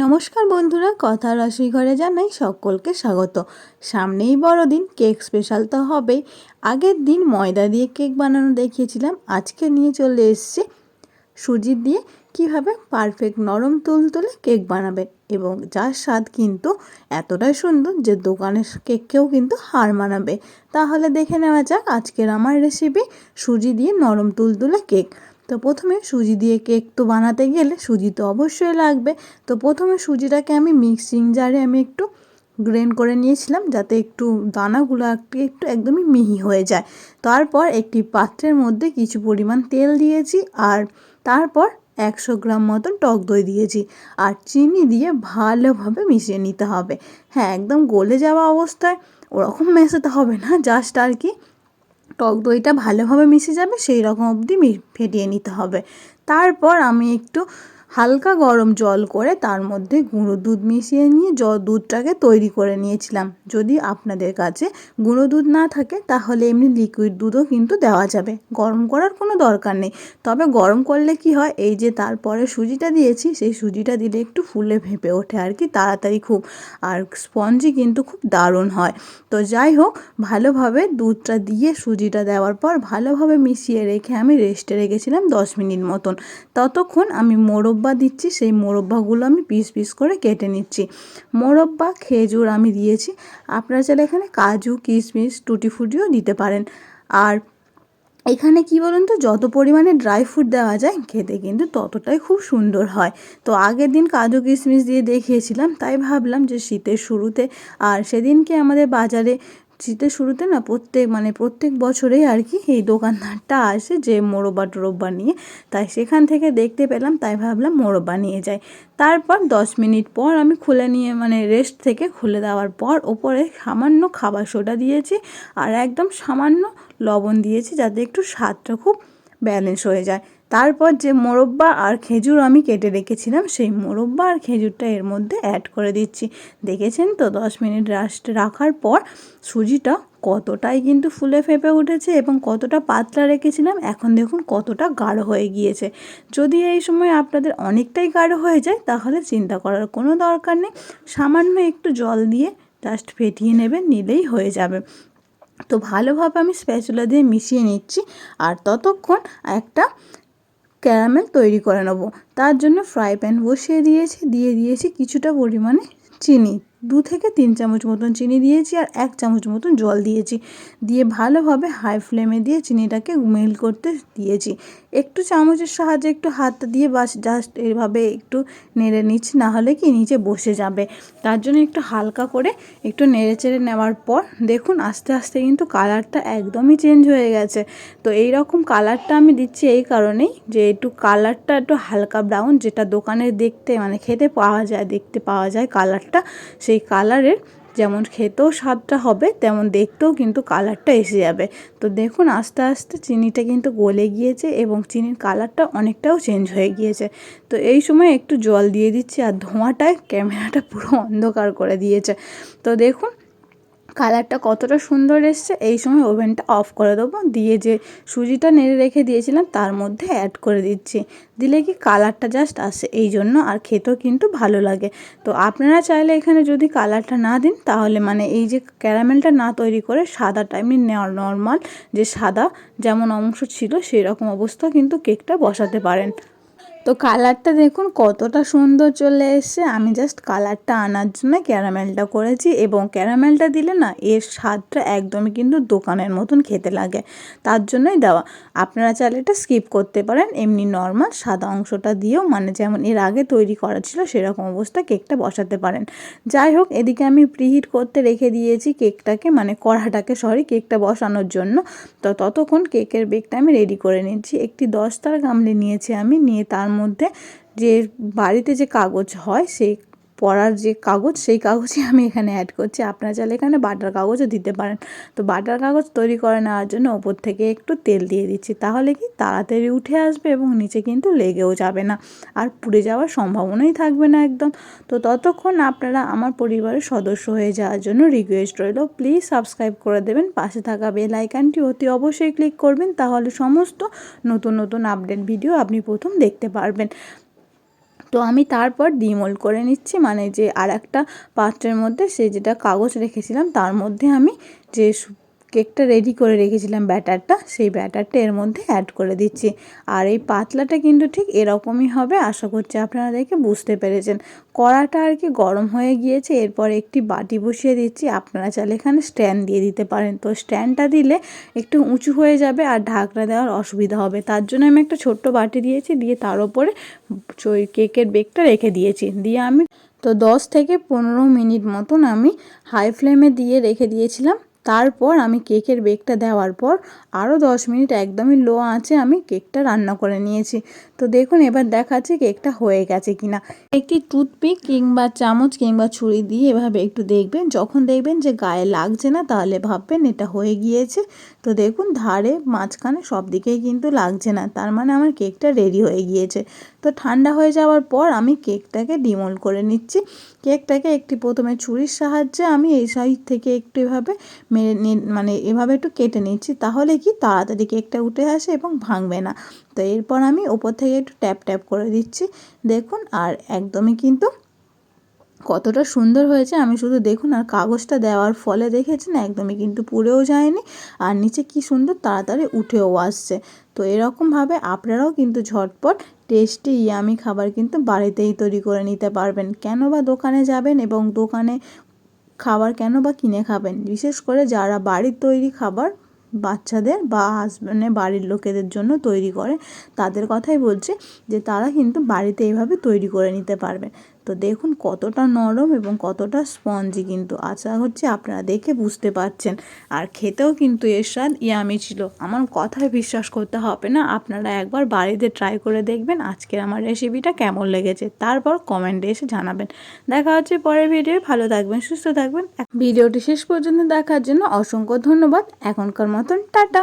নমস্কার বন্ধুরা, কথা রাশি ঘরে জানাই সকলকে স্বাগত। সামনেই বড়দিন, কেক স্পেশাল তো হবেই। আগের দিন ময়দা দিয়ে কেক বানানো দেখিয়েছিলাম, আজকে নিয়ে চলে এসেছি সুজি দিয়ে কিভাবে পারফেক্ট নরম তুলতুলে কেক বানাবেন, এবং যার স্বাদ কিন্তু এতটাই সুন্দর যে দোকানের কেককেও কিন্তু হার মানাবে। তাহলে দেখে নেওয়া যাক আজকের আমার রেসিপি, সুজি দিয়ে নরম তুলতুলে কেক। তো প্রথমে সুজি দিয়ে কেক তো বানাতে গেলে সুজি তো অবশ্যই লাগবে। তো প্রথমে সুজিটাকে আমি মিক্সিং জারে একটু গ্রেন্ড করে নিয়েছিলাম, যাতে একটু দানাগুলো একটু একদমই মিহি হয়ে যায়। তারপর একটি পাত্রের মধ্যে কিছু পরিমাণ তেল দিয়েছি, আর তারপর 100 গ্রাম মতন টক দই দিয়েছি, আর চিনি দিয়ে ভালোভাবে মিশিয়ে নিতে হবে। হ্যাঁ, একদম গলে যাওয়া অবস্থায় ওরকম মেশাতে হবে না, জাস্ট আর কি টক দইটা ভালোভাবে মিশে যাবে সেই রকম অবধি ফেটিয়ে নিতে হবে। তারপর আমি একটু হালকা গরম জল করে তার মধ্যে গুঁড়ো দুধ মিশিয়ে নিয়ে দুধটাকে তৈরি করে নিয়েছিলাম। যদি আপনাদের কাছে গুঁড়ো দুধ না থাকে তাহলে এমনি লিকুইড দুধও কিন্তু দেওয়া যাবে, গরম করার কোনো দরকার নেই। তবে গরম করলে কি হয়, এই যে তারপরে সুজিটা দিয়েছি, সেই সুজিটা দিলে একটু ফুলে ফেঁপে ওঠে আর কি তাড়াতাড়ি খুব, আর স্পঞ্জি কিন্তু খুব দারুণ হয়। তো যাই হোক, ভালোভাবে দুধটা দিয়ে সুজিটা দেওয়ার পর ভালোভাবে মিশিয়ে রেখে আমি রেস্টে রেখেছিলাম 10 মিনিট মতন। ততক্ষণ আমি মোরব্বা দিচ্ছি, সেই মোরব্বাগুলো আমি পিস পিস করে কেটে নিচ্ছি। মোরব্বা খেজুর আমি দিয়েছি, আপনারা চাইলে এখানে কাজু কিশমিশ টুটি ফুটিও দিতে পারেন। আর এখানে কি বলুন তো, যত পরিমাণে ড্রাই ফ্রুট দেওয়া যায় খেতে কিন্তু ততটাই খুব সুন্দর হয়। তো আগের দিন কাজু কিশমিশ দিয়ে দেখিয়েছিলাম, তাই ভাবলাম যে শীতের শুরুতে, আর সেদিনকে আমাদের বাজারে শীতের শুরুতে না প্রত্যেক বছরেই আর কি এই দোকানদারটা আসে যে মোরব্বা টোরব্বা নিয়ে, তাই সেখান থেকে দেখতে পেলাম, তাই ভাবলাম মোরব্বা নিয়ে যাই। তারপর 10 মিনিট পর আমি খুলে নিয়ে রেস্ট থেকে খুলে দেওয়ার পর ওপরে সামান্য খাবার সোডা দিয়েছি, আর একদম সামান্য লবণ দিয়েছি, যাতে একটু স্বাদটা খুব ব্যালেন্স হয়ে যায়। তারপর যে মোরব্বা আর খেজুর আমি কেটে রেখেছিলাম, সেই মোরব্বা আর খেজুরটা এর মধ্যে অ্যাড করে দিচ্ছি। দেখেছেন তো 10 মিনিট রেস্টে রাখার পর সুজিটা কতটাই কিন্তু ফুলে ফেঁপে উঠেছে, এবং কতটা পাতলা রেখেছিলাম এখন দেখুন কতটা গাঢ় হয়ে গিয়েছে। যদি এই সময় আপনাদের অনেকটাই গাঢ় হয়ে যায় তাহলে চিন্তা করার কোনো দরকার নেই, সামান্য একটু জল দিয়ে জাস্ট ফেটিয়ে নেবেন, নিলেই হয়ে যাবে। তো ভালোভাবে আমি স্প্যাচুলা দিয়ে মিশিয়ে নিচ্ছি, আর ততক্ষণ একটা ক্যারামেল তৈরি করে নেব। তার জন্য ফ্রাই প্যান বসিয়ে দিয়েছি কিছুটা পরিমাণে চিনি, 2 থেকে 3 চামচ মতন চিনি দিয়েছি, আর 1 চামচ মতন জল দিয়েছি। দিয়ে ভালোভাবে হাই ফ্লেমে দিয়ে চিনিটাকে মেল্ট করতে দিয়েছি। একটু চামচের সাহায্যে একটু হাতটা দিয়ে জাস্ট এভাবে একটু নেড়ে নিচ্ছি, না হলে কি নিচে বসে যাবে। তার জন্য একটু হালকা করে একটু নেড়ে চেড়ে নেওয়ার পর দেখুন আস্তে আস্তে কিন্তু কালারটা একদমই চেঞ্জ হয়ে গেছে। তো এই রকম কালারটা আমি দিচ্ছি এই কারণেই যে একটু কালারটা একটু হালকা ব্রাউন, যেটা দোকানে দেখতে দেখতে পাওয়া যায় কালারটা, সেই কালারের যেমন খেতেও স্বাদটা হবে তেমন দেখতেও কিন্তু কালারটা এসে যাবে। তো দেখুন আস্তে আস্তে চিনিটা কিন্তু গলে গিয়েছে এবং চিনির কালারটা অনেকটাও চেঞ্জ হয়ে গিয়েছে। তো এই সময় একটু জল দিয়ে দিচ্ছি, আর ধোঁয়াটায় ক্যামেরাটা পুরো অন্ধকার করে দিয়েছে। তো দেখুন কালারটা কতটা সুন্দর এসছে। এই সময় ওভেনটা অফ করে দেবো, দিয়ে যে সুজিটা নেড়ে রেখে দিয়েছিলাম তার মধ্যে অ্যাড করে দিচ্ছি, দিলে কি কালারটা জাস্ট আসে এই জন্য, আর খেতেও কিন্তু ভালো লাগে। তো আপনারা চাইলে এখানে যদি কালারটা না দিন তাহলে এই যে ক্যারামেলটা না তৈরি করে সাদাটা এমনি নর্মাল যে সাদা যেমন অংশ ছিল সেই রকম অবস্থা কিন্তু কেকটা বসাতে পারেন। তো কালারটা দেখুন কতটা সুন্দর চলে এসছে। আমি জাস্ট কালারটা আনার জন্য ক্যারামেলটা করেছি, এবং ক্যারামেলটা দিলে না এর স্বাদটা একদমই কিন্তু দোকানের মতন খেতে লাগে, তার জন্যই দেওয়া। আপনারা চাইলে এটা স্কিপ করতে পারেন, এমনি নর্মাল সাদা অংশটা দিয়েও যেমন এর আগে তৈরি করা ছিল সেরকম অবস্থা কেকটা বসাতে পারেন। যাই হোক, এদিকে আমি প্রিহিট করতে রেখে দিয়েছি কেকটাকে, কড়াটাকে কেকটা বসানোর জন্য। তো ততক্ষণ কেকের বেকটা আমি রেডি করে নিচ্ছি। একটি 10 তার গামলি নিয়েছি আমি, নিয়ে তার মধ্যে যে বাড়িতে যে কাগজ হয় সেই পড়ার যে কাগজ, সেই কাগজই আমি এখানে অ্যাড করছি। আপনারা চাইলে এখানে বাটার কাগজও দিতে পারেন। তো বাটার কাগজ তৈরি করে নেওয়ার জন্য ওপর থেকে একটু তেল দিয়ে দিচ্ছি, তাহলে কি তাড়াতাড়ি উঠে আসবে এবং নিচে কিন্তু লেগেও যাবে না, আর পুড়ে যাওয়ার সম্ভাবনাই থাকবে না একদম। তো ততক্ষণ আপনারা আমার পরিবারের সদস্য হয়ে যাওয়ার জন্য রিকোয়েস্ট রইল, প্লিজ সাবস্ক্রাইব করে দেবেন, পাশে থাকা বেল আইকনটি অতি অবশ্যই ক্লিক করবেন, তাহলে সমস্ত নতুন নতুন আপডেট ভিডিও আপনি প্রথম দেখতে পারবেন। তো আমি তারপর ডিমোল্ড করে নিচ্ছি, মানে যে আর একটা পাত্রের মধ্যে সে যেটা কাগজ রেখেছিলাম তার মধ্যে আমি যে কেকটা রেডি করে রেখেছিলাম ব্যাটারটা, সেই ব্যাটারটা এর মধ্যে অ্যাড করে দিচ্ছি। আর এই পাতলাটা কিন্তু ঠিক এরকমই হবে, আশা করছি আপনারা দেখে বুঝতে পেরেছেন। কড়াটা আর কি গরম হয়ে গিয়েছে, এরপর একটি বাটি বসিয়ে দিচ্ছি। আপনারা চাইলে এখানে স্ট্যান্ড দিয়ে দিতে পারেন, তো স্ট্যান্ডটা দিলে একটু উঁচু হয়ে যাবে আর ঢাকনা দেওয়ার অসুবিধা হবে, তার জন্য আমি একটা ছোট্ট বাটি দিয়েছি, দিয়ে তার উপরে কেকের বেগটা রেখে দিয়েছি। দিয়ে আমি তো 10 থেকে 15 মিনিট মতন আমি হাই ফ্লেমে দিয়ে রেখে দিয়েছিলাম। তারপর আমি কেকের বেগটা দেওয়ার পর আরও 10 মিনিট একদমই লো আঁচে আমি কেকটা রান্না করে নিয়েছি। তো দেখুন এবার দেখাচ্ছি কেকটা হয়ে গেছে কিনা। একটি টুথপিক কিংবা চামচ কিংবা ছুরি দিয়ে এভাবে একটু দেখবেন, যখন দেখবেন যে গায়ে লাগছে না তাহলে ভাববেন এটা হয়ে গিয়েছে। তো দেখুন ধারে মাঝখানে সব দিকেই কিন্তু লাগছে না, তার মানে আমার কেকটা রেডি হয়ে গিয়েছে। তো ঠান্ডা হয়ে যাওয়ার পর আমি কেকটাকে ডিমোল্ড করে নিচ্ছি। কেকটাকে একটি প্রথমে ছুরির সাহায্যে আমি এই সাইড থেকে একটু এভাবে মানে এভাবে একটু কেটে নিচ্ছি, তাহলে কি তাড়াতাড়ি কেকটা উঠে আসে এবং ভাঙবে না। তো এরপর আমি ওপর থেকে একটু ট্যাপ ট্যাপ করে দিচ্ছি, দেখুন। আর একদমই কিন্তু কতটা সুন্দর হয়েছে আমি শুধু দেখুন, আর কাগজটা দেওয়ার ফলে দেখেছেন একদমই কিন্তু পুড়েও যায়নি, আর নিচে কি সুন্দর তাড়াতাড়ি উঠেও আসছে। তো এরকমভাবে আপনারাও কিন্তু ঝটপট টেস্টি ইয়ামি খাবার কিন্তু বাড়িতেই তৈরি করে নিতে পারবেন। কেন বা দোকানে যাবেন এবং দোকানে খাবার কেন বা কিনে খাবেন, বিশেষ করে যারা বাড়ির তৈরি খাবার বাচ্চাদের বা হাজব্যান্ডের বাড়ির লোকেদের জন্য তৈরি করে তাদের কথাই বলছি, যে তারা কিন্তু বাড়িতে এইভাবে তৈরি করে নিতে পারবেন। তো দেখুন কতটা নরম এবং কতটা স্পঞ্জি, কিন্তু আশা করছি আপনারা দেখে বুঝতে পারছেন। আর খেতেও কিন্তু এর স্বাদ ইয়ামি ছিল, আমার কথায় বিশ্বাস করতে হবে না, আপনারা একবার বাড়িতে ট্রাই করে দেখবেন আজকের আমার রেসিপিটা কেমন লেগেছে, তারপর কমেন্টে এসে জানাবেন। দেখা হচ্ছে পরের ভিডিও, ভালো থাকবেন, সুস্থ থাকবেন। ভিডিওটি শেষ পর্যন্ত দেখার জন্য অসংখ্য ধন্যবাদ। এখনকার মতন টাটা।